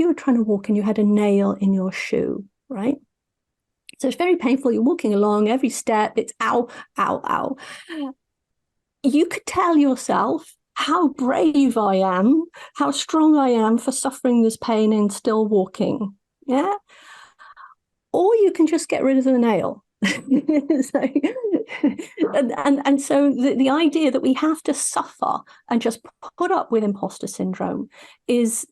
you were trying to walk and you had a nail in your shoe, right? So it's very painful. You're walking along, every step, it's ow, ow, ow. You could tell yourself how brave I am, how strong I am for suffering this pain and still walking. Yeah. Or you can just get rid of the nail. So, and so the idea that we have to suffer and just put up with imposter syndrome is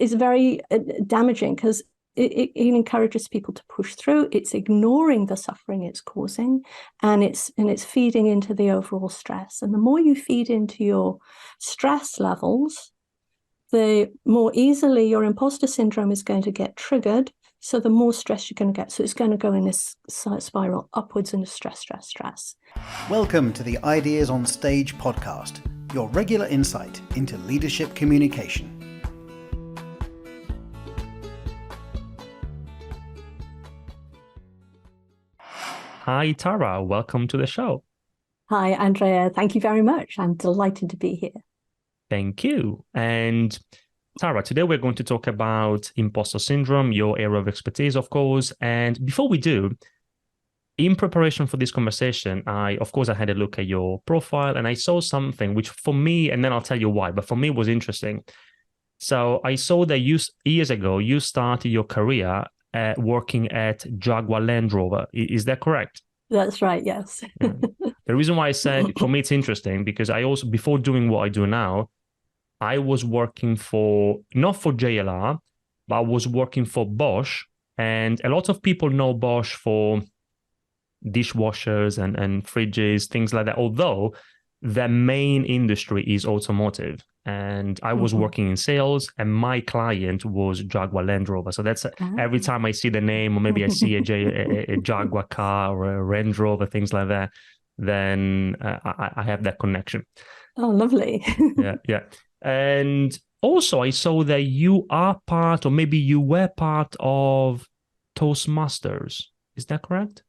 very damaging, because it encourages people to push through. It's ignoring the suffering it's causing, and it's feeding into the overall stress. And the more you feed into your stress levels, the more easily your imposter syndrome is going to get triggered. So the more stress you're going to get. So it's going to go in this spiral upwards into stress. Welcome to the Ideas on Stage podcast, your regular insight into leadership communication. Hi, Tara. Welcome to the show. Hi, Andrea. Thank you very much. I'm delighted to be here. Thank you. And Tara, today we're going to talk about imposter syndrome, your area of expertise, of course. And before we do, in preparation for this conversation, I had a look at your profile and I saw something which for me, and then I'll tell you why, but for me was interesting. So I saw that years ago, you started your career working at Jaguar Land Rover. Is that correct? That's right, yes. Yeah. The reason why I said, for me, it's interesting because I also, before doing what I do now, I was working not for JLR, but I was working for Bosch. And a lot of people know Bosch for dishwashers and fridges, things like that. Although the main industry is automotive. And I was working in sales and my client was Jaguar Land Rover. So that's every time I see the name, or maybe I see a Jaguar car or a Range Rover, things like that, then I have that connection. Oh, lovely. Yeah. And also, I saw that you are part, or maybe you were part of Toastmasters. Is that correct?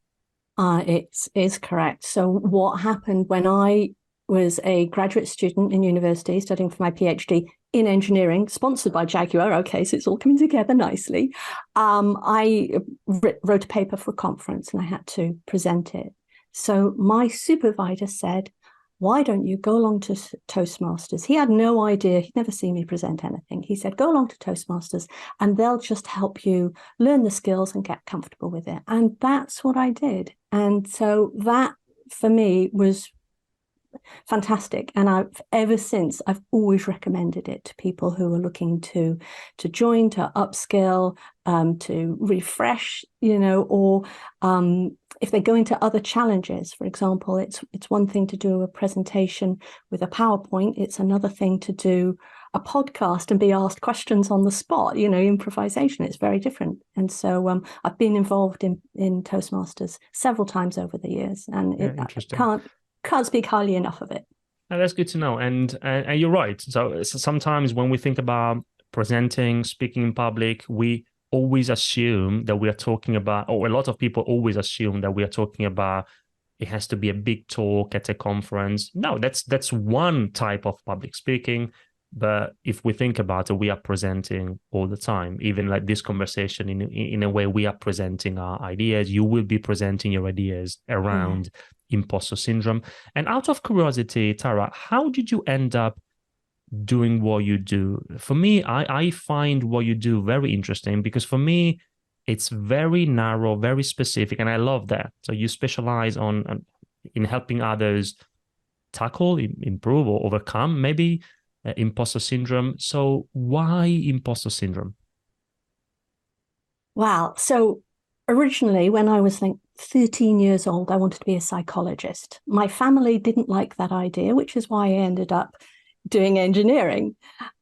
It is correct. So what happened when I was a graduate student in university studying for my PhD in engineering, sponsored by Jaguar. Okay, so it's all coming together nicely. I wrote a paper for a conference and I had to present it. So my supervisor said, why don't you go along to Toastmasters? He had no idea. He'd never seen me present anything. He said, go along to Toastmasters and they'll just help you learn the skills and get comfortable with it. And that's what I did. And so that for me was fantastic. And ever since, I've always recommended it to people who are looking to join, to upskill, to refresh, or if they go into other challenges. For example, it's one thing to do a presentation with a PowerPoint. It's another thing to do a podcast and be asked questions on the spot, improvisation. It's very different. And so I've been involved in Toastmasters several times over the years, and I can't speak highly enough of it. Oh, that's good to know. And you're right. So sometimes when we think about presenting, speaking in public, we always assume that we are talking about, or a lot of people always assume that we are talking about, it has to be a big talk at a conference. No, that's one type of public speaking. But if we think about it, we are presenting all the time. Even like this conversation, in a way, we are presenting our ideas. You will be presenting your ideas around imposter syndrome. And out of curiosity, Tara, how did you end up doing what you do? For me, I find what you do very interesting because for me, it's very narrow, very specific, and I love that. So you specialize in helping others tackle, improve, or overcome maybe imposter syndrome. So why imposter syndrome? Wow. So originally, when I was 13 years old, I wanted to be a psychologist. My family didn't like that idea, which is why I ended up doing engineering.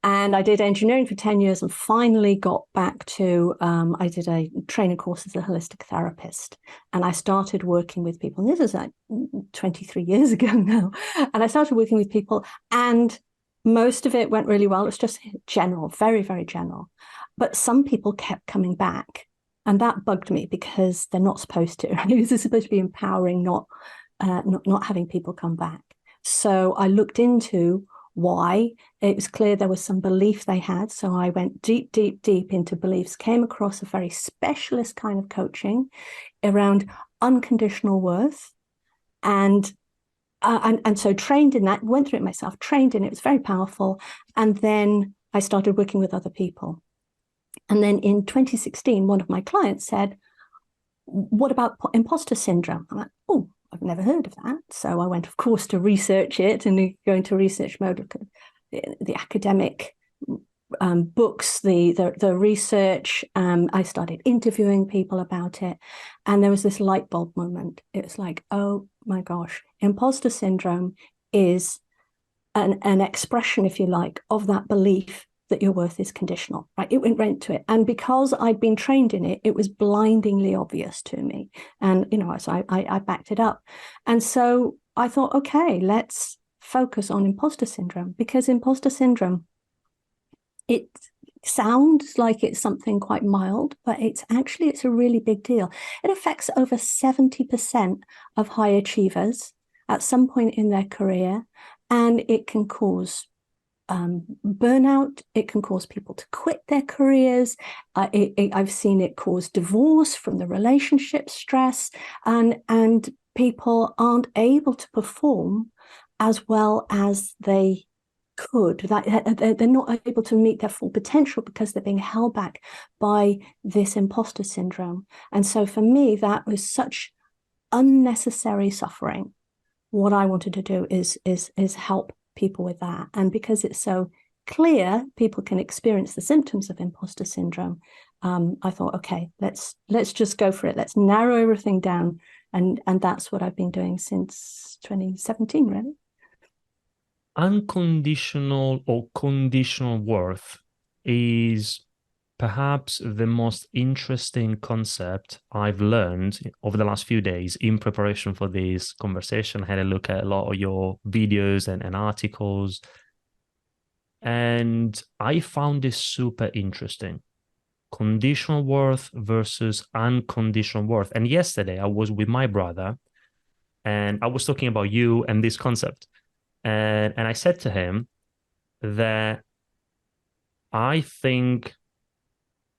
And I did engineering for 10 years and finally got back to, I did a training course as a holistic therapist. And I started working with people. And this is like 23 years ago now. And I started working with people, and most of it went really well. It was just general, very, very general. But some people kept coming back. And that bugged me because they're not supposed to. This is supposed to be empowering, not having people come back. So I looked into why. It was clear there was some belief they had. So I went deep, deep, deep into beliefs, came across a very specialist kind of coaching around unconditional worth. And so trained in that, went through it myself, trained in it, it was very powerful. And then I started working with other people. And then in 2016, one of my clients said, what about imposter syndrome? I'm like, oh, I've never heard of that. So I went, of course, to research it and go into research mode, look at the academic books, the research. I started interviewing people about it. And there was this light bulb moment. It was like, oh my gosh, imposter syndrome is an expression, if you like, of that belief that your worth is conditional, right? It went right into it. And because I'd been trained in it, it was blindingly obvious to me. And, so I backed it up. And so I thought, okay, let's focus on imposter syndrome, because imposter syndrome, it sounds like it's something quite mild, but it's a really big deal. It affects over 70% of high achievers at some point in their career, and it can cause burnout. It can cause people to quit their careers. I've seen it cause divorce from the relationship stress, and people aren't able to perform as well as they could. They're not able to meet their full potential because they're being held back by this imposter syndrome. And so for me, that was such unnecessary suffering. What I wanted to do is help people with that. And because it's so clear, people can experience the symptoms of imposter syndrome. I thought, okay, let's just go for it. Let's narrow everything down. And that's what I've been doing since 2017, really. Unconditional or conditional worth is perhaps the most interesting concept I've learned over the last few days in preparation for this conversation. I had a look at a lot of your videos and articles, and I found this super interesting. Conditional worth versus unconditional worth. And yesterday I was with my brother and I was talking about you and this concept. And I said to him that I think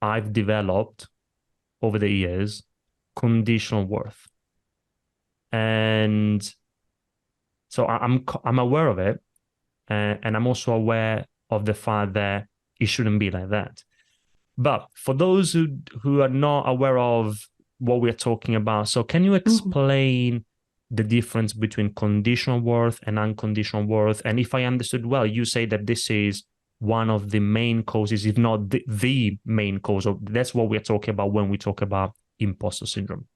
I've developed over the years conditional worth. And so I'm aware of it. And I'm also aware of the fact that it shouldn't be like that. But for those who are not aware of what we're talking about, so can you explain the difference between conditional worth and unconditional worth? And if I understood well, you say that this is one of the main causes, if not the main cause, or that's what we're talking about when we talk about imposter syndrome.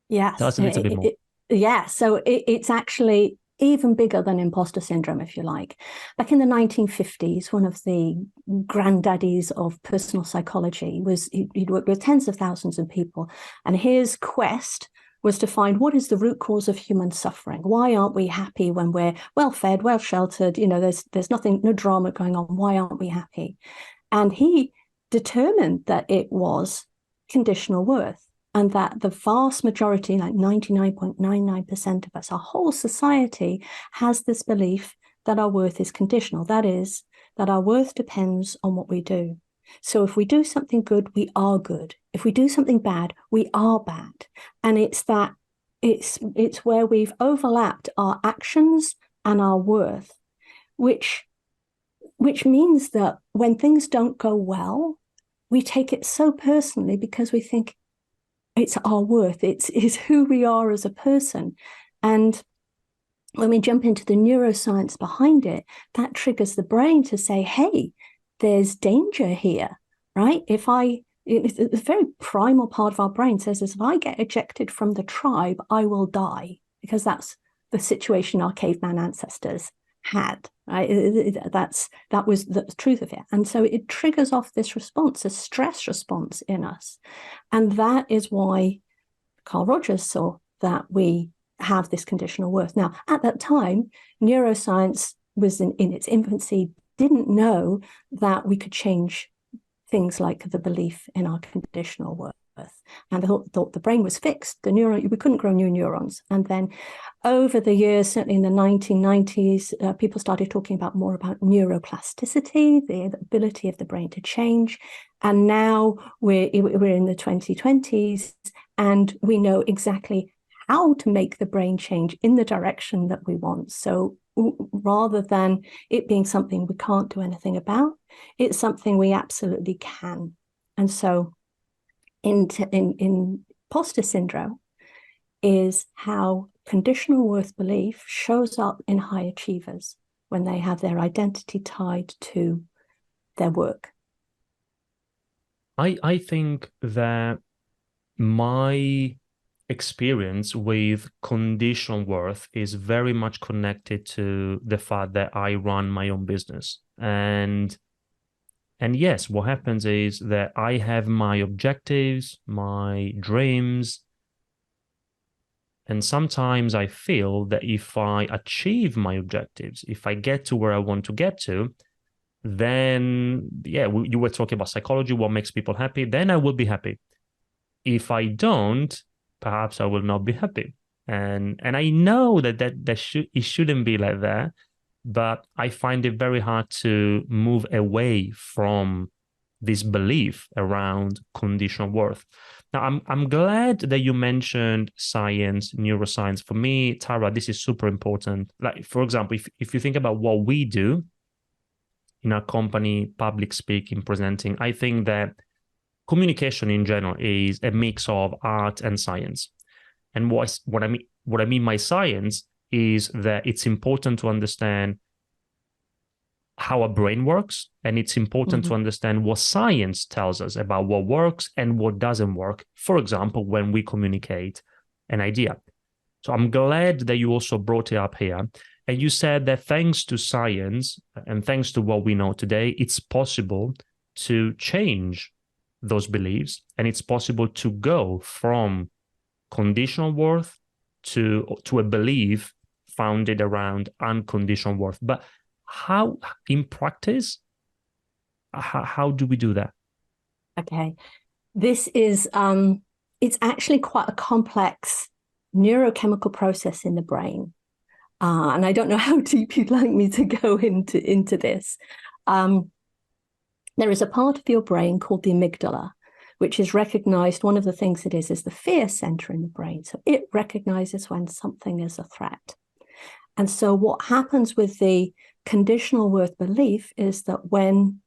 Yes. Tell us a little bit more. So it's actually even bigger than imposter syndrome, if you like. Back in the 1950s, one of the granddaddies of personal psychology he'd worked with tens of thousands of people, and his quest was to find what is the root cause of human suffering. Why aren't we happy when we're well fed, well sheltered? There's nothing, no drama going on. Why aren't we happy? And he determined that it was conditional worth. And that the vast majority, like 99.99% of us, our whole society has this belief that our worth is conditional. That is, that our worth depends on what we do. So if we do something good, we are good. If we do something bad, we are bad. And it's where we've overlapped our actions and our worth, which means that when things don't go well, we take it so personally because we think, it's our worth. It's who we are as a person. And when we jump into the neuroscience behind it, that triggers the brain to say, hey, there's danger here, right? It's a very primal part of our brain says, if I get ejected from the tribe, I will die, because that's the situation our caveman ancestors had, right? That was the truth of it. And so it triggers off this response, a stress response in us. And that is why Carl Rogers saw that we have this conditional worth. Now, at that time, neuroscience was in its infancy, didn't know that we could change things like the belief in our conditional worth. and they thought the brain was fixed. We couldn't grow new neurons. And then over the years, certainly in the 1990s, people started talking more about neuroplasticity, the ability of the brain to change. And now we're in the 2020s, and we know exactly how to make the brain change in the direction that we want. So rather than it being something we can't do anything about, it's something we absolutely can. And so in imposter syndrome is how conditional worth belief shows up in high achievers when they have their identity tied to their work. I think that my experience with conditional worth is very much connected to the fact that I run my own business. And yes, what happens is that I have my objectives, my dreams, and sometimes I feel that if I achieve my objectives, if I get to where I want to get to, then, yeah, you were talking about psychology, what makes people happy, then I will be happy. If I don't, perhaps I will not be happy. And I know that it shouldn't be like that, but I find it very hard to move away from this belief around conditional worth. Now, I'm glad that you mentioned science, neuroscience. For me, Tara, this is super important. Like, for example, if you think about what we do in our company, public speaking, presenting, I think that communication in general is a mix of art and science. And what I mean by science is that it's important to understand how a brain works, and it's important to understand what science tells us about what works and what doesn't work. For example, when we communicate an idea. So I'm glad that you also brought it up here. And you said that thanks to science and thanks to what we know today, it's possible to change those beliefs, and it's possible to go from conditional worth to a belief founded around unconditional worth. But how, in practice, how do we do that? Okay, this is it's actually quite a complex neurochemical process in the brain, and I don't know how deep you'd like me to go into this. There is a part of your brain called the amygdala, which is recognized. One of the things it is the fear center in the brain. So it recognizes when something is a threat. And so what happens with the conditional worth belief is that when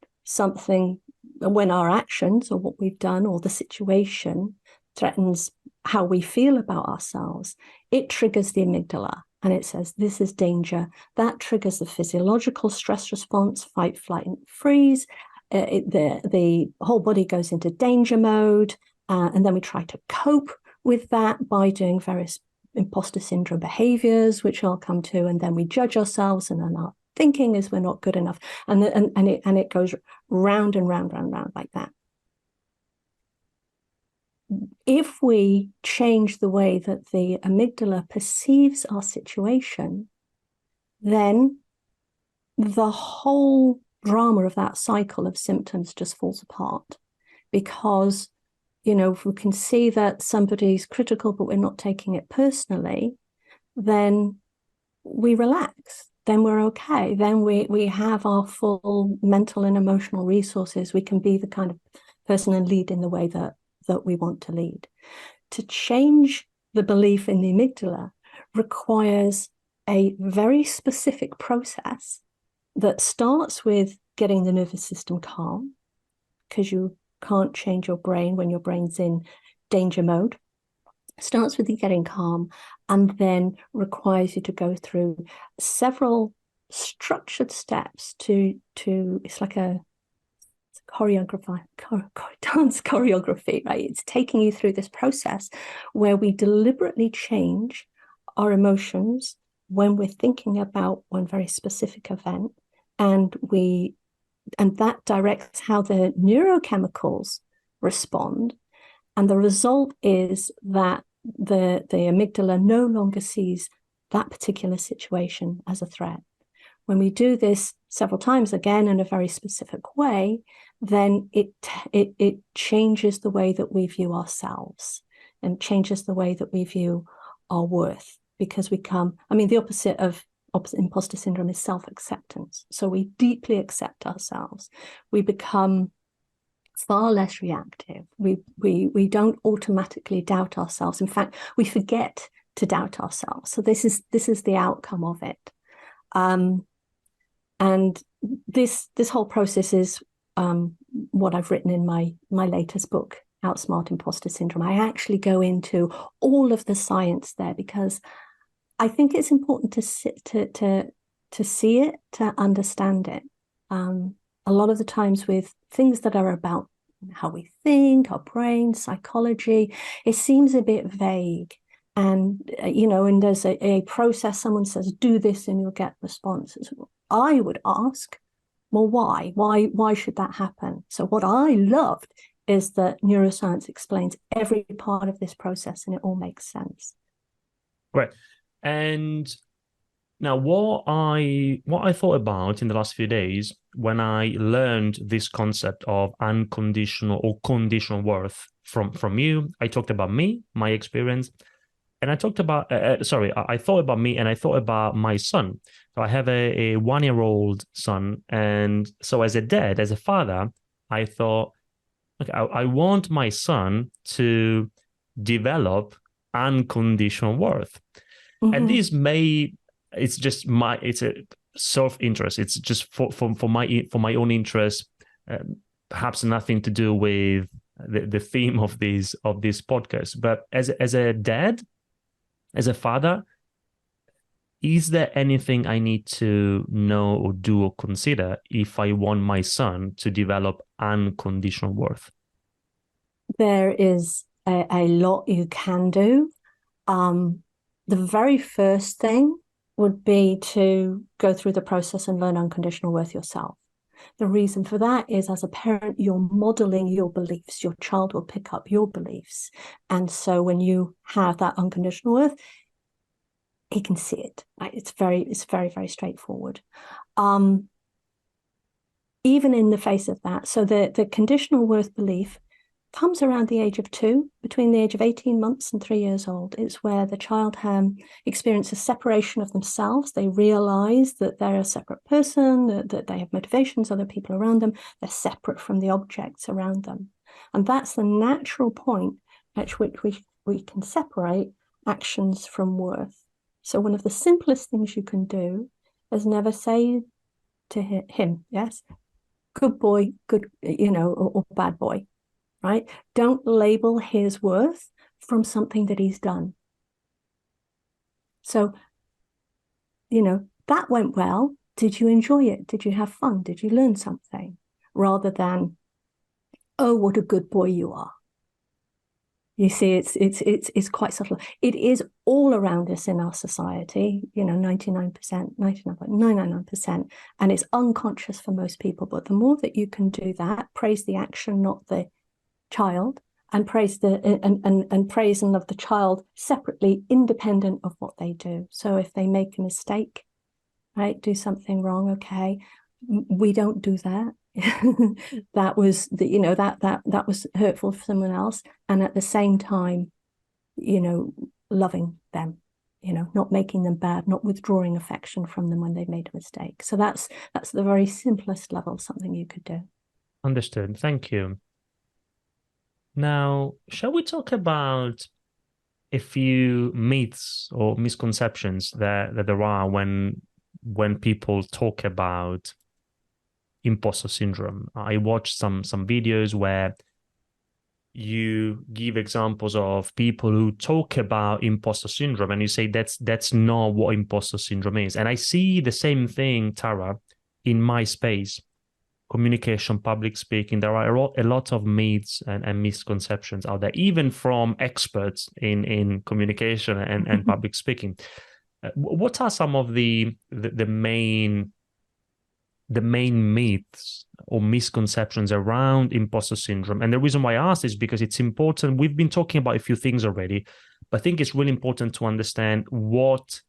our actions or what we've done or the situation threatens how we feel about ourselves, it triggers the amygdala. And it says, this is danger. That triggers the physiological stress response, fight, flight, and freeze. The whole body goes into danger mode, and then we try to cope with that by doing various imposter syndrome behaviors, which I'll come to, and then we judge ourselves, and then our thinking is we're not good enough, and it goes round and round like that. If we change the way that the amygdala perceives our situation, then the whole drama of that cycle of symptoms just falls apart, because if we can see that somebody's critical but we're not taking it personally, then we relax, then we're okay, then we have our full mental and emotional resources. We can be the kind of person and lead in the way that we want to lead. To change the belief in the amygdala requires a very specific process that starts with getting the nervous system calm, because you can't change your brain when your brain's in danger mode. Starts with you getting calm, and then requires you to go through several structured steps to it's like a dance choreography, right? It's taking you through this process where we deliberately change our emotions when we're thinking about one very specific event, and that directs how the neurochemicals respond. And the result is that the amygdala no longer sees that particular situation as a threat. when we do this several times, again in a very specific way, then it changes the way that we view ourselves and changes the way that we view our worth, because the opposite of imposter syndrome is self-acceptance. So we deeply accept ourselves. We become far less reactive. We don't automatically doubt ourselves. In fact, we forget to doubt ourselves. So this is the outcome of it. And this whole process is what I've written in my latest book, Outsmart Imposter Syndrome. I actually go into all of the science there because I think it's important to see it, to understand it. A lot of the times with things that are about how we think, our brain, psychology, it seems a bit vague. And, and there's a process, someone says, do this and you'll get responses. I would ask, well, why? Why should that happen? So what I loved is that neuroscience explains every part of this process and it all makes sense. Right. And now what I thought about in the last few days when I learned this concept of unconditional or conditional worth from you, I talked about me, my experience, and I talked about, I thought about me and I thought about my son. So I have a 1-year-old son. And so as a dad, as a father, I thought, okay, I want my son to develop unconditional worth. Mm-hmm. And this it's a self-interest. It's just for my own interest, perhaps nothing to do with the theme of this podcast. But as a dad, as a father, is there anything I need to know or do or consider if I want my son to develop unconditional worth? There is a lot you can do. The very first thing would be to go through the process and learn unconditional worth yourself. The reason for that is, as a parent, you're modeling your beliefs. Your child will pick up your beliefs. And so when you have that unconditional worth, he can see it. Right? It's very, very straightforward. Even in the face of that, so the conditional worth belief comes around the age of 2, between the age of 18 months and 3 years old. It's where the child experiences separation of themselves. They realize that they're a separate person, that they have motivations, other people around them. They're separate from the objects around them. And that's the natural point at which we can separate actions from worth. So one of the simplest things you can do is never say to him, yes, good boy, good, or bad boy. Right? Don't label his worth from something that he's done. So, that went well. Did you enjoy it? Did you have fun? Did you learn something? Rather than, oh, what a good boy you are. You see, it's quite subtle. It is all around us in our society, 99.999%, and it's unconscious for most people. But the more that you can do that, praise the action, not the child, and praise praise and love the child separately, independent of what they do. So if they make a mistake, right, do something wrong, okay, we don't do that. That was that was hurtful for someone else, and at the same time, loving them, not making them bad, not withdrawing affection from them when they've made a mistake. So that's the very simplest level of something you could do. Understood. Thank you. Now, shall we talk about a few myths or misconceptions that there are when people talk about imposter syndrome? I watched some videos where you give examples of people who talk about imposter syndrome and you say that's not what imposter syndrome is. And I see the same thing, Tara, in my space. Communication, public speaking, there are a lot of myths and misconceptions out there, even from experts in communication and public speaking. What are some of the main myths or misconceptions around imposter syndrome? And the reason why I asked is because it's important. We've been talking about a few things already, but I think it's really important to understand what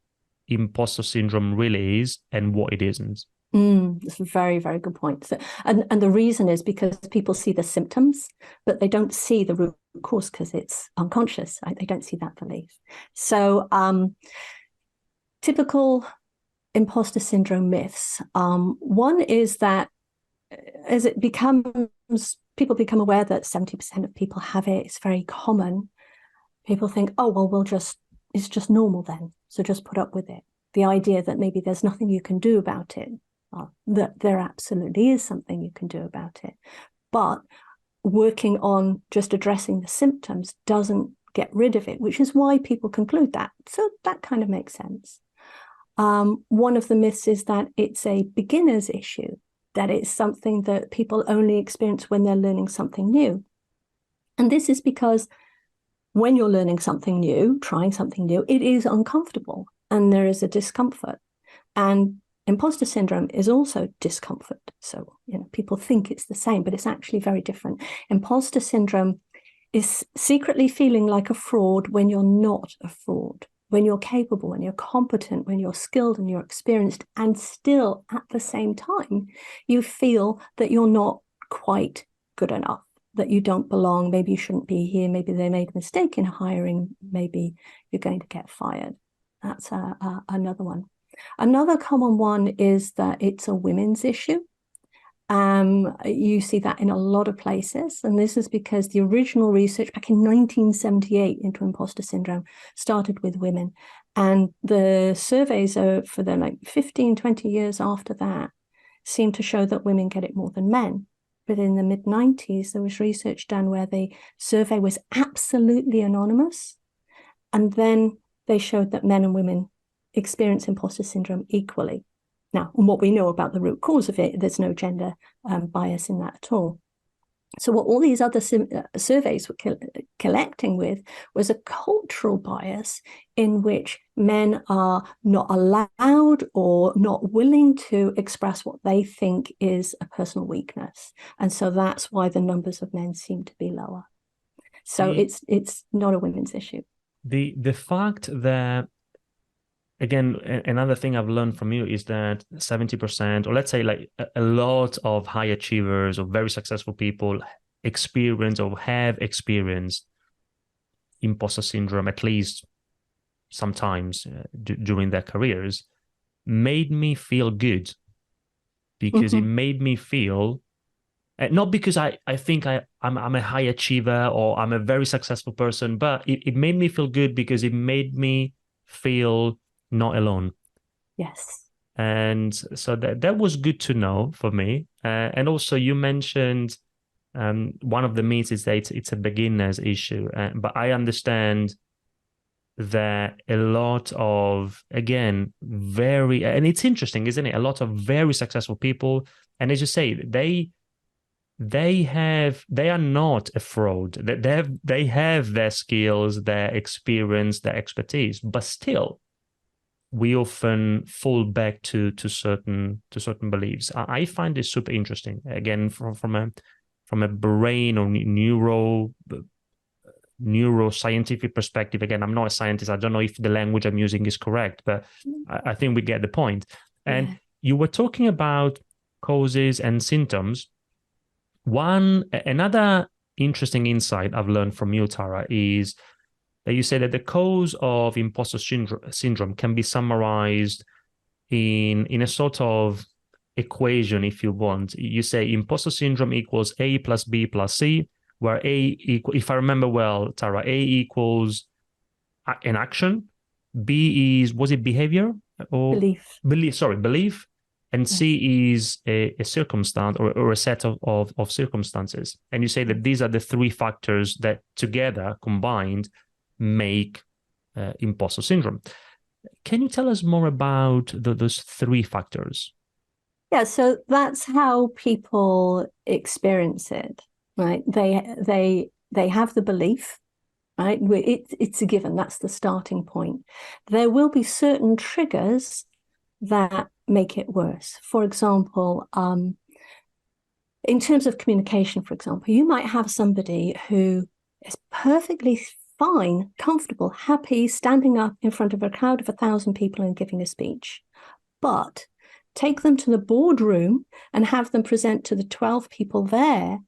imposter syndrome really is and what it isn't? That's a very, very good point. So, and the reason is because people see the symptoms, but they don't see the root cause because it's unconscious. Right? They don't see that belief. So typical imposter syndrome myths. One is that as it becomes, people become aware that 70% of people have it, it's very common. People think, oh, well, it's just normal then. So just put up with it. The idea that maybe there's nothing you can do about it. That there absolutely is something you can do about it. But working on just addressing the symptoms doesn't get rid of it, which is why people conclude that. So that kind of makes sense. One of the myths is that it's a beginner's issue, that it's something that people only experience when they're learning something new. And this is because when you're learning something new, trying something new, it is uncomfortable and there is a discomfort. And imposter syndrome is also discomfort. So, people think it's the same, but it's actually very different. Imposter syndrome is secretly feeling like a fraud when you're not a fraud, when you're capable, when you're competent, when you're skilled and you're experienced, and still at the same time, you feel that you're not quite good enough, that you don't belong. Maybe you shouldn't be here. Maybe they made a mistake in hiring. Maybe you're going to get fired. That's another one. Another common one is that it's a women's issue. You see that in a lot of places, and this is because the original research back in 1978 into imposter syndrome started with women, and the surveys for them like 15, 20 years after that seem to show that women get it more than men. But in the mid-90s, there was research done where the survey was absolutely anonymous, and then they showed that men and women experience imposter syndrome equally. Now, and what we know about the root cause of it, there's no gender bias in that at all. So what all these other surveys were collecting with was a cultural bias in which men are not allowed or not willing to express what they think is a personal weakness. And so that's why the numbers of men seem to be lower. So it's not a women's issue. The fact that, again, another thing I've learned from you is that 70%, or let's say like a lot of high achievers or very successful people experience or have experienced imposter syndrome at least sometimes during their careers, made me feel good, because it made me feel, not because I think I'm a high achiever or I'm a very successful person, but it made me feel good because it made me feel not alone. Yes. And so that was good to know for me. And also you mentioned one of the myths is that it's a beginner's issue. But I understand that a lot of, again, and it's interesting, isn't it? A lot of very successful people, and as you say, they are not a fraud. They have their skills, their experience, their expertise, but still we often fall back to certain beliefs. I find this super interesting. Again, from a brain or neuroscientific perspective. Again, I'm not a scientist. I don't know if the language I'm using is correct, but I think we get the point. And you were talking about causes and symptoms. Another interesting insight I've learned from you, Tara, is that you say that the cause of imposter syndrome can be summarized in a sort of equation, if you want. You say imposter syndrome equals A plus B plus C, where if I remember well, Tara, A equals an action, B is, was it behavior? Or belief. And C is a circumstance or a set of circumstances. And you say that these are the three factors that together, combined, make imposter syndrome. Can you tell us more about those three factors? Yeah, so that's how people experience it, right? They have the belief, right? It's a given. That's the starting point. There will be certain triggers that make it worse. For example, in terms of communication, for example, you might have somebody who is perfectly fine, comfortable, happy, standing up in front of a crowd of 1,000 people and giving a speech. But take them to the boardroom and have them present to the 12 people there,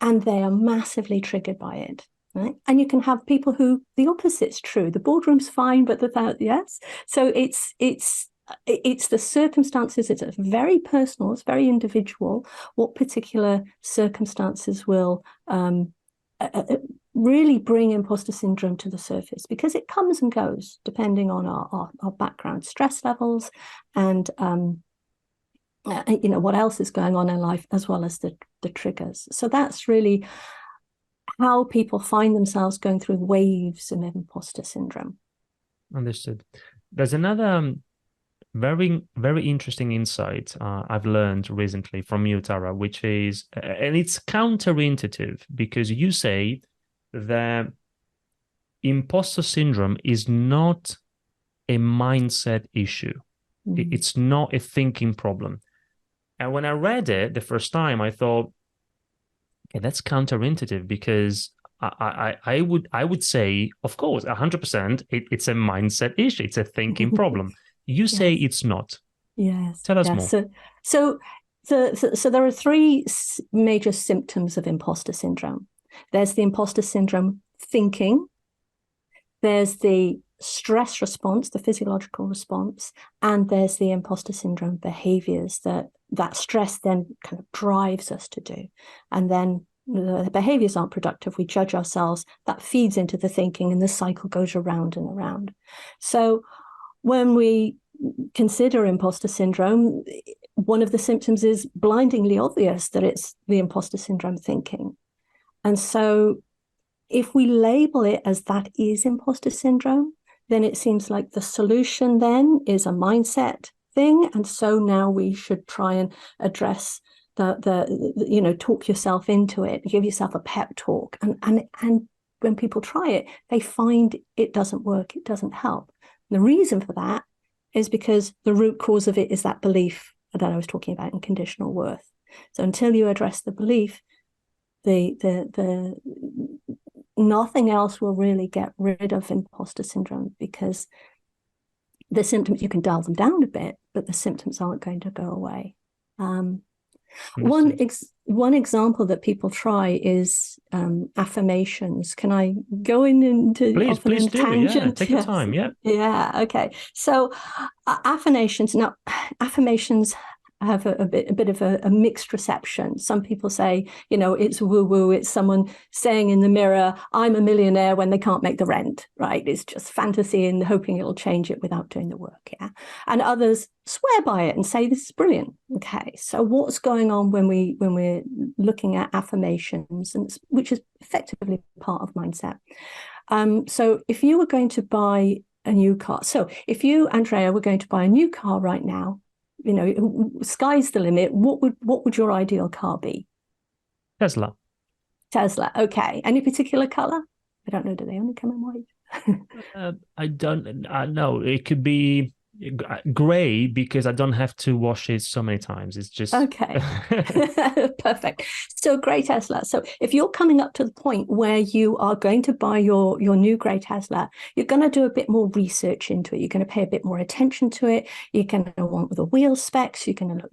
and they are massively triggered by it. Right? And you can have people who the opposite's true. The boardroom's fine, but yes. So it's the circumstances. It's very personal. It's very individual. What particular circumstances will really bring imposter syndrome to the surface, because it comes and goes depending on our background, stress levels, and what else is going on in life, as well as the triggers. So that's really how people find themselves going through waves of imposter syndrome. Understood. There's another very, very interesting insight I've learned recently from you, Tara, which is, and it's counterintuitive, because you say that imposter syndrome is not a mindset issue. It's not a thinking problem. And when I read it the first time, I thought, okay, that's counterintuitive, because I would say, of course, 100%, it's a mindset issue. It's a thinking problem. You say it's not. Yes. Tell us more. So there are three major symptoms of imposter syndrome. There's the imposter syndrome thinking. There's the stress response, the physiological response, and there's the imposter syndrome behaviors that stress then kind of drives us to do. And then the behaviors aren't productive. We judge ourselves. That feeds into the thinking, and the cycle goes around and around. So when we consider imposter syndrome, one of the symptoms is blindingly obvious that it's the imposter syndrome thinking. And so if we label it as that is imposter syndrome, then it seems like the solution then is a mindset thing. And so now we should try and address talk yourself into it, give yourself a pep talk. And when people try it, they find it doesn't work, it doesn't help. And the reason for that is because the root cause of it is that belief that I was talking about in conditional worth. So until you address the belief, the nothing else will really get rid of imposter syndrome, because the symptoms, you can dial them down a bit, but the symptoms aren't going to go away. One example that people try is affirmations. Can I go into please do. tangent? Yeah, take your time. Yeah. Okay. So affirmations have a bit of a mixed reception. Some people say, it's woo-woo. It's someone saying in the mirror, I'm a millionaire, when they can't make the rent, right? It's just fantasy and hoping it'll change it without doing the work, yeah? And others swear by it and say, this is brilliant. Okay, so what's going on when we're looking at affirmations, which is effectively part of mindset? So if you were going to buy a new car, so if you, Andrea, were going to buy a new car right now, sky's the limit. What would your ideal car be? Tesla. Okay. Any particular color? I don't know. Do they only come in white? I don't know. It could be gray, because I don't have to wash it so many times. It's just okay. Perfect. So gray Tesla. So if you're coming up to the point where you are going to buy your new gray Tesla, you're going to do a bit more research into it. You're going to pay a bit more attention to it. You're going to want the wheel specs. You're going to look,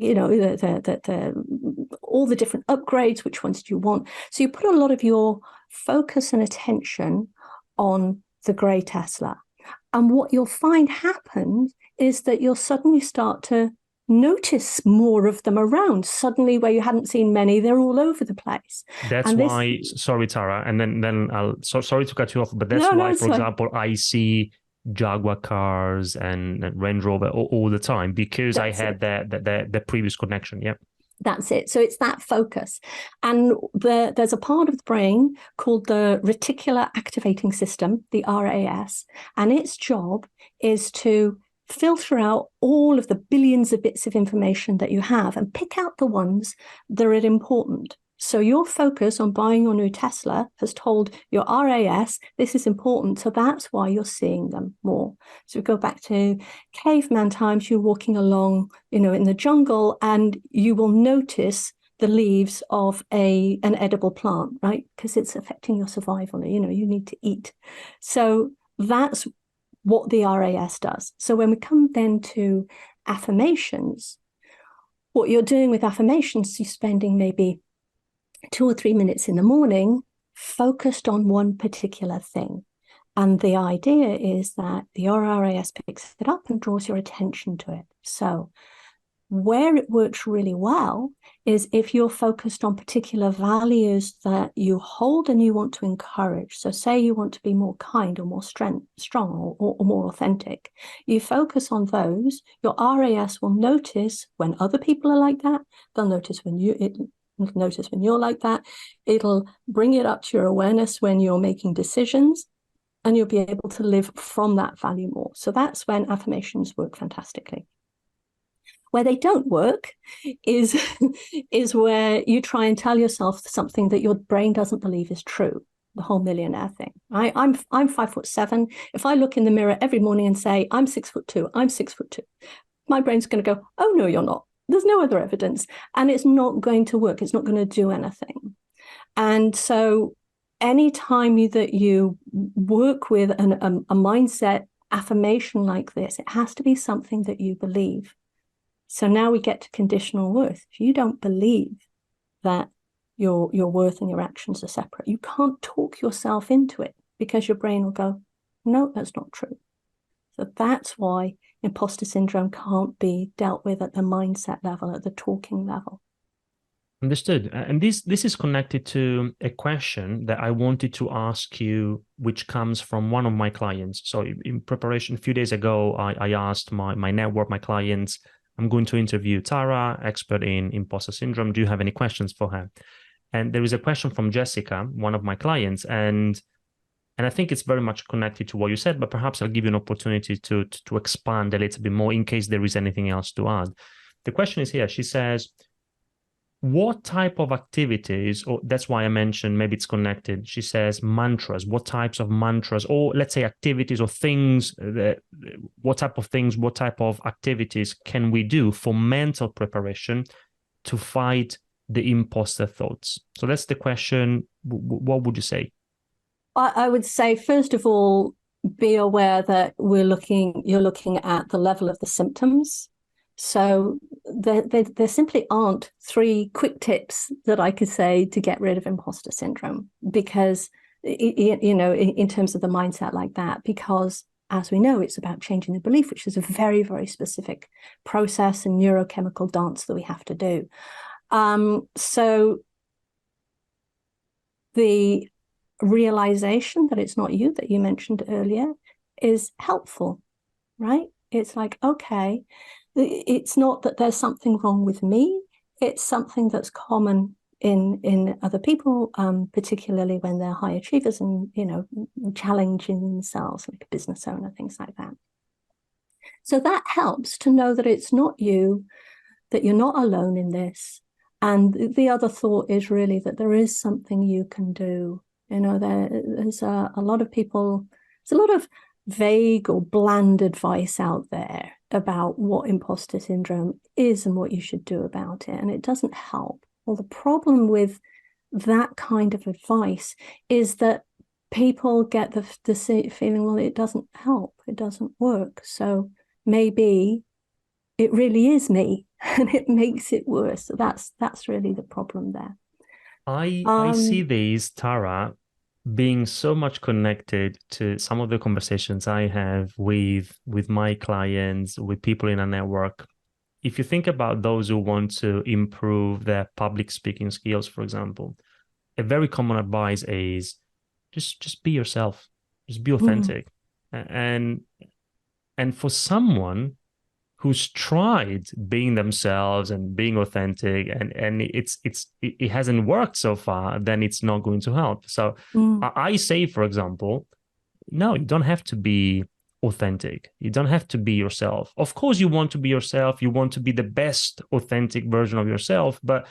all the different upgrades. Which ones do you want? So you put a lot of your focus and attention on the gray Tesla. And what you'll find happens is that you'll suddenly start to notice more of them around. Suddenly, where you hadn't seen many, they're all over the place. That's why, sorry, Tara, and then sorry to cut you off, but that's why, for example, I see Jaguar cars and Range Rover all the time, because I had the previous connection. Yeah. That's it. So it's that focus. And there's a part of the brain called the reticular activating system, the RAS, and its job is to filter out all of the billions of bits of information that you have and pick out the ones that are important. So your focus on buying your new Tesla has told your RAS, this is important. So that's why you're seeing them more. So we go back to caveman times, you're walking along, in the jungle, and you will notice the leaves of an edible plant, right? Because it's affecting your survival. You need to eat. So that's what the RAS does. So when we come then to affirmations, what you're doing with affirmations, you're spending maybe 2 or 3 minutes in the morning focused on one particular thing. And the idea is that the RAS picks it up and draws your attention to it. So where it works really well is if you're focused on particular values that you hold and you want to encourage. So say you want to be more kind or more strong or more authentic. You focus on those. Your RAS will notice when other people are like that. They'll notice when you're like that. It'll bring it up to your awareness when you're making decisions, and you'll be able to live from that value more. So that's when affirmations work fantastically. Where they don't work is where you try and tell yourself something that your brain doesn't believe is true. The whole millionaire thing. I'm 5'7". If I look in the mirror every morning and say I'm 6'2", I'm 6'2", my brain's going to go, oh no, you're not. There's no other evidence, and it's not going to work. It's not going to do anything. And so, anytime that you work with a mindset affirmation like this, it has to be something that you believe. So now we get to conditional worth. If you don't believe that your worth and your actions are separate, you can't talk yourself into it, because your brain will go, no, that's not true. So that's why imposter syndrome can't be dealt with at the mindset level, at the talking level. Understood. And this is connected to a question that I wanted to ask you, which comes from one of my clients. So in preparation, a few days ago, I asked my network, my clients, I'm going to interview Tara, expert in imposter syndrome. Do you have any questions for her? And there is a question from Jessica, one of my clients, and I think it's very much connected to what you said, but perhaps I'll give you an opportunity to expand a little bit more in case there is anything else to add. The question is here. She says, what type of activities, or that's why I mentioned maybe it's connected. She says mantras. What types of mantras, or let's say activities or things, what type of activities can we do for mental preparation to fight the imposter thoughts? So that's the question. What would you say? I would say, first of all, be aware that you're looking at the level of the symptoms. So there simply aren't 3 quick tips that I could say to get rid of imposter syndrome, because, in terms of the mindset like that, because as we know, it's about changing the belief, which is a very, very specific process and neurochemical dance that we have to do. So the realization that it's not you, that you mentioned earlier, is helpful, right? It's like, okay, it's not that there's something wrong with me. It's something that's common in other people, particularly when they're high achievers and, challenging themselves, like a business owner, things like that. So that helps to know that it's not you, that you're not alone in this. And the other thought is really that there is something you can do. There's a lot of people, there's a lot of vague or bland advice out there about what imposter syndrome is and what you should do about it, and it doesn't help. Well, the problem with that kind of advice is that people get the feeling, well, it doesn't help, it doesn't work, so maybe it really is me, and it makes it worse. So that's really the problem there. I see these, Tara, being so much connected to some of the conversations I have with my clients, with people in a network. If you think about those who want to improve their public speaking skills, for example, a very common advice is just be yourself, just be authentic. And for someone who's tried being themselves and being authentic, and it hasn't worked so far, then it's not going to help. So I say, for example, no, you don't have to be authentic. You don't have to be yourself. Of course, you want to be yourself. You want to be the best authentic version of yourself, but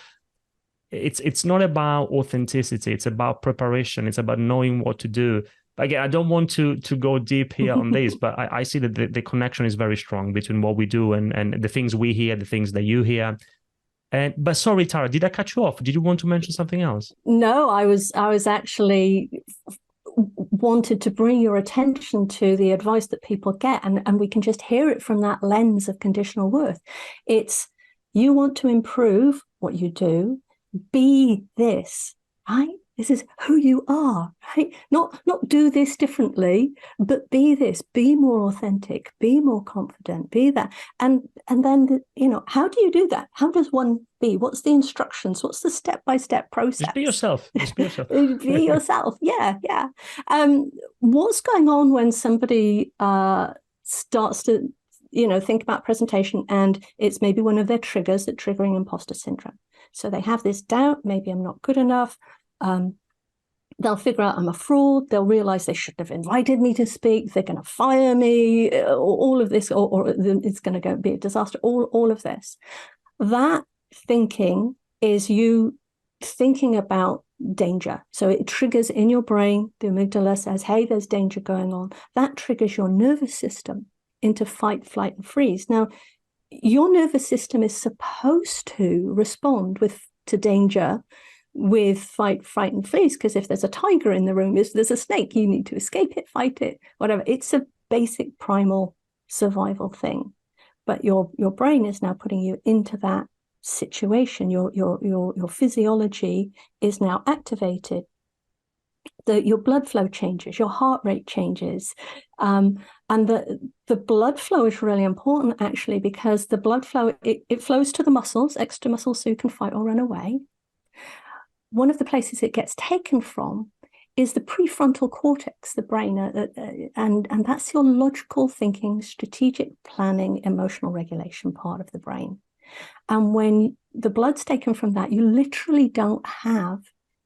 it's not about authenticity. It's about preparation. It's about knowing what to do. Again, I don't want to go deep here on this, but I see that the connection is very strong between what we do and the things we hear, the things that you hear. But sorry, Tara, did I cut you off? Did you want to mention something else? No, I was actually wanted to bring your attention to the advice that people get, and we can just hear it from that lens of conditional worth. It's, you want to improve what you do, be this, right? This is who you are, right? Not do this differently, but be this, be more authentic, be more confident, be that. And then, how do you do that? How does one be? What's the instructions? What's the step-by-step process? Just be yourself. Just be yourself. Be yourself. Yeah. What's going on when somebody starts to, think about presentation, and it's maybe one of their triggers that triggering imposter syndrome. So they have this doubt, maybe I'm not good enough. They'll figure out I'm a fraud. They'll realize they shouldn't have invited me to speak. They're going to fire me. All of this, or it's going to be a disaster. All of this. That thinking is you thinking about danger. So it triggers in your brain. The amygdala says, hey, there's danger going on. That triggers your nervous system into fight, flight, and freeze. Now, your nervous system is supposed to respond to danger with fight, fright, and freeze, because if there's a tiger in the room, if there's a snake, you need to escape it, fight it, whatever. It's a basic primal survival thing. But your brain is now putting you into that situation. Your physiology is now activated. Your blood flow changes, your heart rate changes, and the blood flow is really important, actually, because the blood flow, it flows to the muscles, extra muscles, so you can fight or run away. One of the places it gets taken from is the prefrontal cortex, the brain, and that's your logical thinking, strategic planning, emotional regulation part of the brain. And when the blood's taken from that, you literally don't have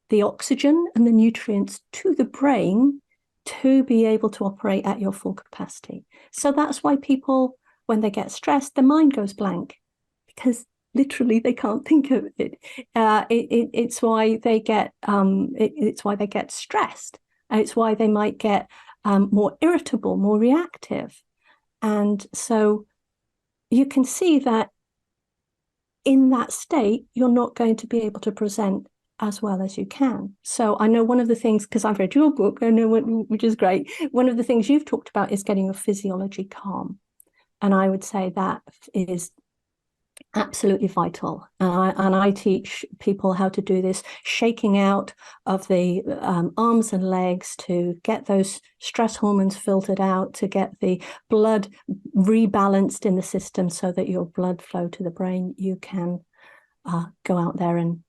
the oxygen and the nutrients to the brain to be able to operate at your full capacity. So that's why people, when they get stressed, their mind goes blank, because literally they can't think of it. It's why they get it's why they get stressed. It's why they might get more irritable, more reactive. And so you can see that in that state, you're not going to be able to present as well as you can. So I know one of the things, because I've read your book, I know which is great. One of the things you've talked about is getting your physiology calm. And I would say that is absolutely vital. And I teach people how to do this, shaking out of the arms and legs to get those stress hormones filtered out, to get the blood rebalanced in the system so that your blood flow to the brain, you can go out there and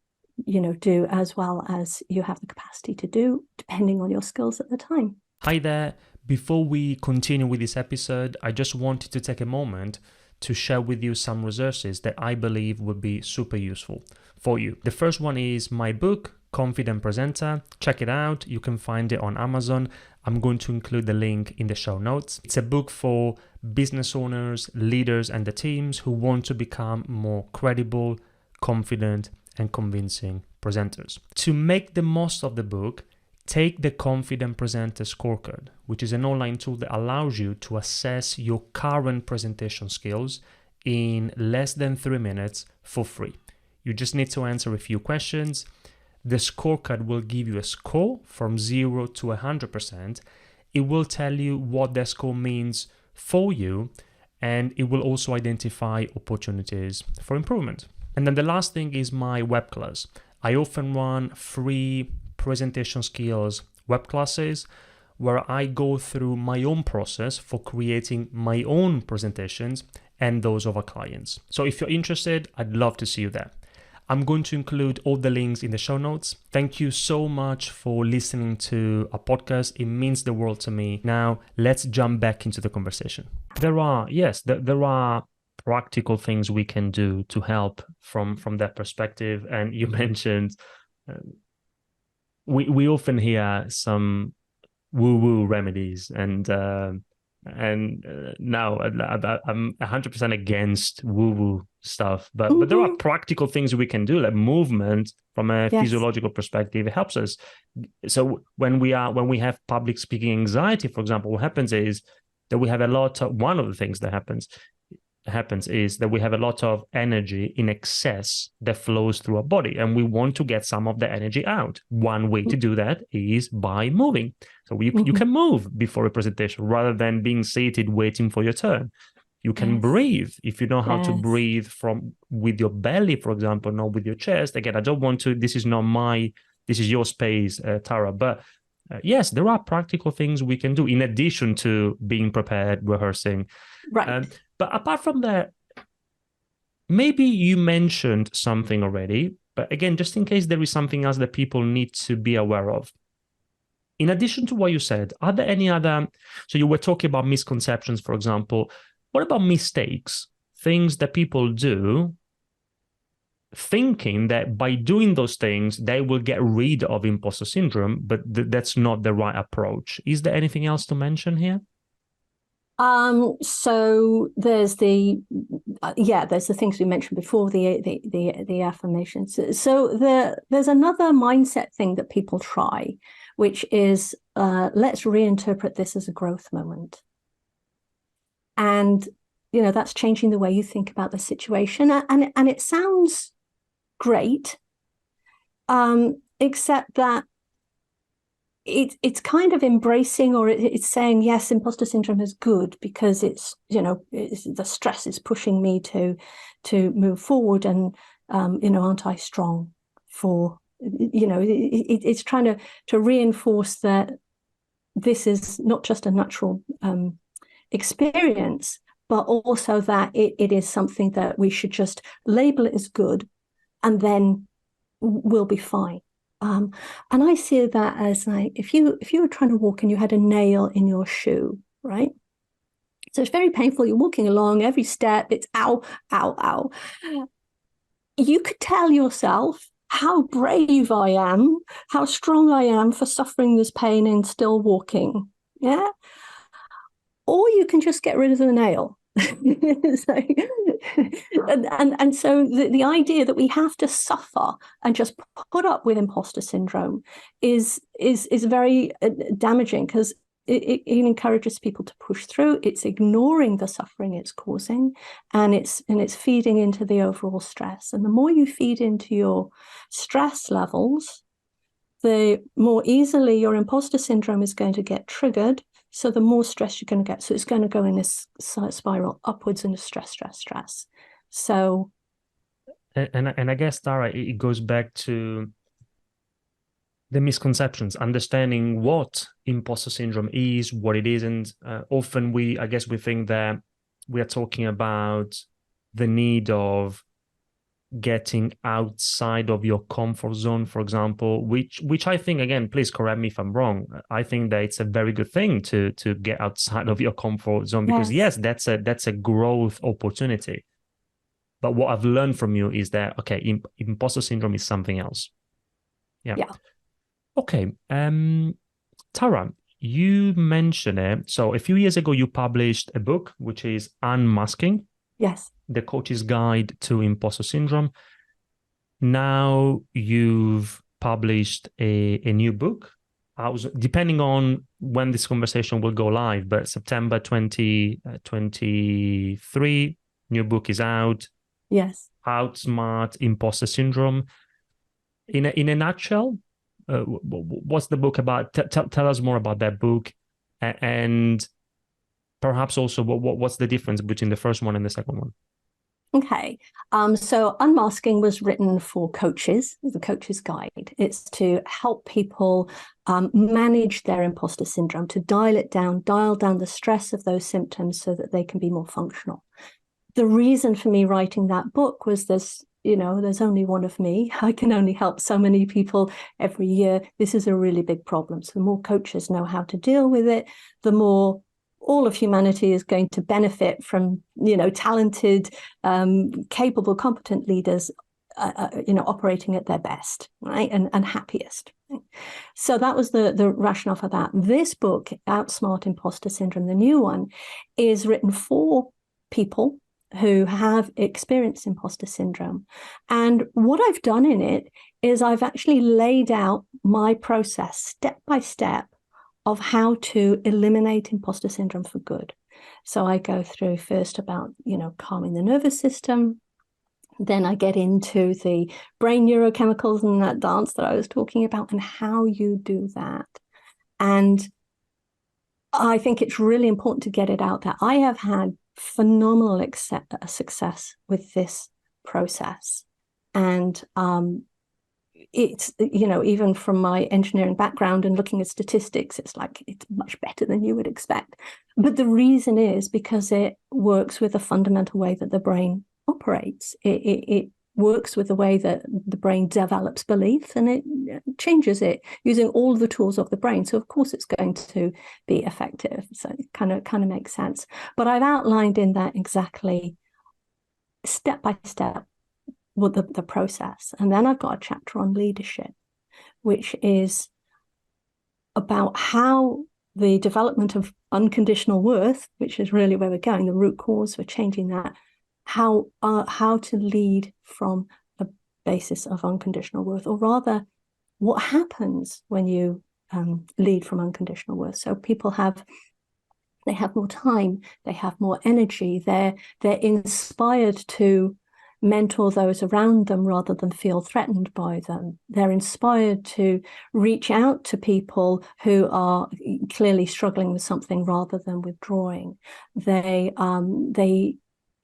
do as well as you have the capacity to do, depending on your skills at the time. Hi there. Before we continue with this episode, I just wanted to take a moment to share with you some resources that I believe would be super useful for you. The first one is my book, Confident Presenter. Check it out. You can find it on Amazon. I'm going to include the link in the show notes. It's a book for business owners, leaders, and the teams who want to become more credible, confident, and convincing presenters. To make the most of the book, take the Confident Presenter Scorecard, which is an online tool that allows you to assess your current presentation skills in less than 3 minutes for free. You just need to answer a few questions. The scorecard will give you a score from 0 to 100%. It will tell you what that score means for you, and it will also identify opportunities for improvement. And then the last thing is my web class. I often run free presentation skills web classes where I go through my own process for creating my own presentations and those of our clients. So if you're interested, I'd love to see you there. I'm going to include all the links in the show notes. Thank you so much for listening to a podcast. It means the world to me. Now, let's jump back into the conversation. There are practical things we can do to help from that perspective. And you mentioned we often hear some woo-woo remedies, and now I'm 100% against woo-woo stuff, but there are practical things we can do, like movement from a physiological perspective. It helps us. So when we have public speaking anxiety, for example, what happens is that we have one of the things that happens, happens is that we have a lot of energy in excess that flows through our body, and we want to get some of the energy out. One way to do that is by moving. So you can move before a presentation rather than being seated waiting for your turn. You can breathe if you know how to breathe with your belly, for example, not with your chest. Again, I don't want to, this is your space, Tara, but yes, there are practical things we can do in addition to being prepared, rehearsing. Right. But apart from that, maybe you mentioned something already, but again, just in case there is something else that people need to be aware of. In addition to what you said, are there any other, so you were talking about misconceptions, for example. What about mistakes? Things that people do thinking that by doing those things, they will get rid of imposter syndrome, but that's not the right approach. Is there anything else to mention here? So there's the things we mentioned before, the affirmations. So there's another mindset thing that people try, which is let's reinterpret this as a growth moment. And that's changing the way you think about the situation, and it sounds great, except that it's kind of embracing, or it's saying, yes, imposter syndrome is good because it's the stress is pushing me to move forward, and aren't I strong for it's trying to reinforce that this is not just a natural experience, but also that it is something that we should just label it as good, and then we'll be fine. And I see that as like, if you were trying to walk and you had a nail in your shoe, right? So it's very painful. You're walking along, every step, it's ow, ow, ow. You could tell yourself how brave I am, how strong I am for suffering this pain and still walking. Yeah. Or you can just get rid of the nail. So, and so the idea that we have to suffer and just put up with imposter syndrome is very damaging, because it encourages people to push through. It's ignoring the suffering it's causing, and it's feeding into the overall stress. And the more you feed into your stress levels, the more easily your imposter syndrome is going to get triggered. So the more stress you're going to get. So it's going to go in this spiral upwards into stress. So. And I guess, Tara, it goes back to the misconceptions, understanding what imposter syndrome is, what it isn't. Often we think that we are talking about the need of getting outside of your comfort zone, for example, which I think, again, please correct me if I'm wrong, I think that it's a very good thing to get outside of your comfort zone, because yes, that's a growth opportunity. But what I've learned from you is that, okay, imposter syndrome is something else. Yeah. Okay. Tara, you mentioned it. So a few years ago, you published a book, which is Unmasking. Yes. The Coach's Guide to Imposter Syndrome. Now you've published a new book. Depending on when this conversation will go live, but September 2023, new book is out. Yes. Outsmart Imposter Syndrome. In a nutshell, what's the book about? Tell us more about that book, and perhaps also what's the difference between the first one and the second one? Okay. So Unmasking was written for coaches, the Coach's Guide. It's to help people manage their imposter syndrome, to dial down the stress of those symptoms so that they can be more functional. The reason for me writing that book was there's only one of me. I can only help so many people every year. This is a really big problem. So the more coaches know how to deal with it, the more all of humanity is going to benefit from, talented, capable, competent leaders, operating at their best, right, and happiest. So that was the rationale for that. This book, Outsmart Imposter Syndrome, the new one, is written for people who have experienced imposter syndrome. And what I've done in it is I've actually laid out my process step by step of how to eliminate imposter syndrome for good. So I go through first about, calming the nervous system. Then I get into the brain neurochemicals and that dance that I was talking about and how you do that. And I think it's really important to get it out there. I have had phenomenal success with this process. And it's, even from my engineering background and looking at statistics, it's much better than you would expect. But the reason is because it works with a fundamental way that the brain operates. It works with the way that the brain develops belief, and it changes it using all the tools of the brain. So of course it's going to be effective. So it kind of makes sense. But I've outlined in that exactly step by step what the process. And then I've got a chapter on leadership, which is about how the development of unconditional worth, which is really where we're going, the root cause for changing that, how to lead from a basis of unconditional worth, or rather, what happens when you lead from unconditional worth. So people have more time, they have more energy, they're inspired to mentor those around them rather than feel threatened by them. They're inspired to reach out to people who are clearly struggling with something rather than withdrawing. They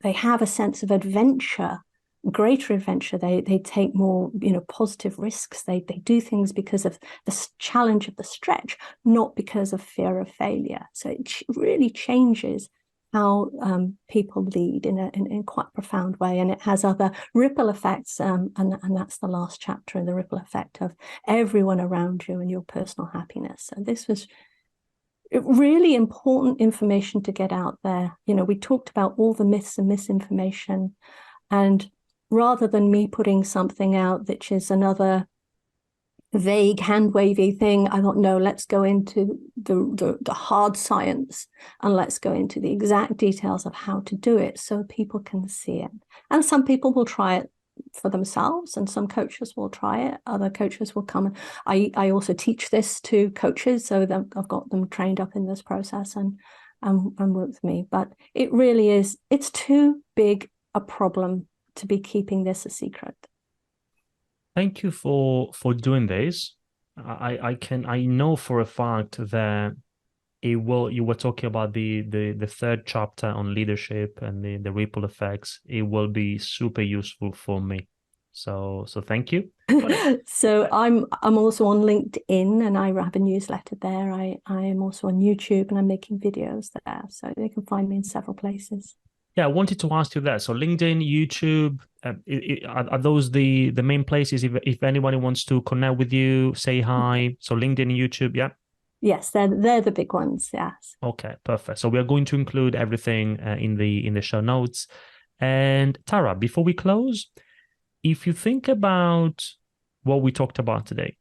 have a sense of adventure, greater adventure. They take more, positive risks. They do things because of the challenge of the stretch, not because of fear of failure. So it really changes how people lead in quite a profound way, and it has other ripple effects, and that's the last chapter, in the ripple effect of everyone around you and your personal happiness. So this was really important information to get out there. We talked about all the myths and misinformation, and rather than me putting something out which is another vague hand-wavy thing, I thought, no, let's go into the hard science, and let's go into the exact details of how to do it so people can see it. And some people will try it for themselves, and some coaches will try it. Other coaches will come. I also teach this to coaches, so that I've got them trained up in this process and work with me. But it really is, it's too big a problem to be keeping this a secret. Thank you for doing this. I know for a fact that you were talking about the third chapter on leadership and the ripple effects. It will be super useful for me. So thank you. So I'm also on LinkedIn, and I have a newsletter there. I am also on YouTube, and I'm making videos there, so they can find me in several places. Yeah, I wanted to ask you that. So LinkedIn, YouTube, are those the main places if anybody wants to connect with you, say hi? So LinkedIn, YouTube, yeah? Yes, they're the big ones, yes. Okay, perfect. So we are going to include everything in the show notes. And Tara, before we close, if you think about what we talked about today,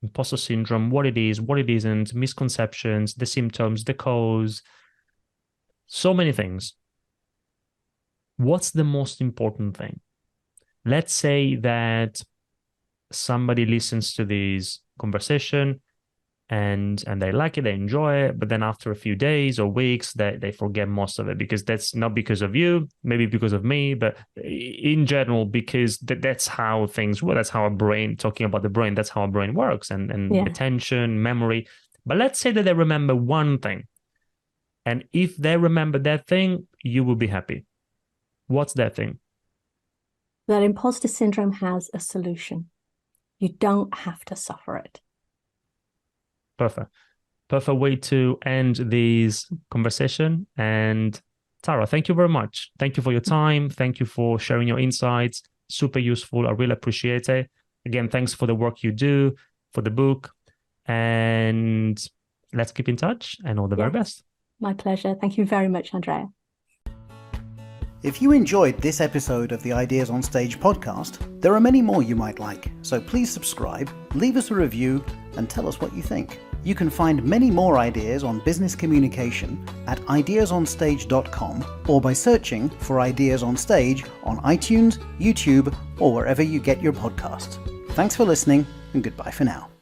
imposter syndrome, what it is, what it isn't, misconceptions, the symptoms, the cause, so many things. What's the most important thing? Let's say that somebody listens to this conversation and they like it, they enjoy it, but then after a few days or weeks, they forget most of it, because that's not because of you, maybe because of me, but in general, because that's how things work. That's how our brain, talking about the brain, that's how our brain works, and attention, memory. But let's say that they remember one thing. And if they remember that thing, you will be happy. What's that thing? That imposter syndrome has a solution. You don't have to suffer it. Perfect way to end this conversation. And Tara, thank you very much. Thank you for your time. Thank you for sharing your insights. Super useful. I really appreciate it. Again, thanks for the work you do, for the book. And let's keep in touch, and all the very best. My pleasure. Thank you very much, Andrea. If you enjoyed this episode of the Ideas on Stage podcast, there are many more you might like, so please subscribe, leave us a review, and tell us what you think. You can find many more ideas on business communication at ideasonstage.com, or by searching for Ideas on Stage on iTunes, YouTube, or wherever you get your podcasts. Thanks for listening, and goodbye for now.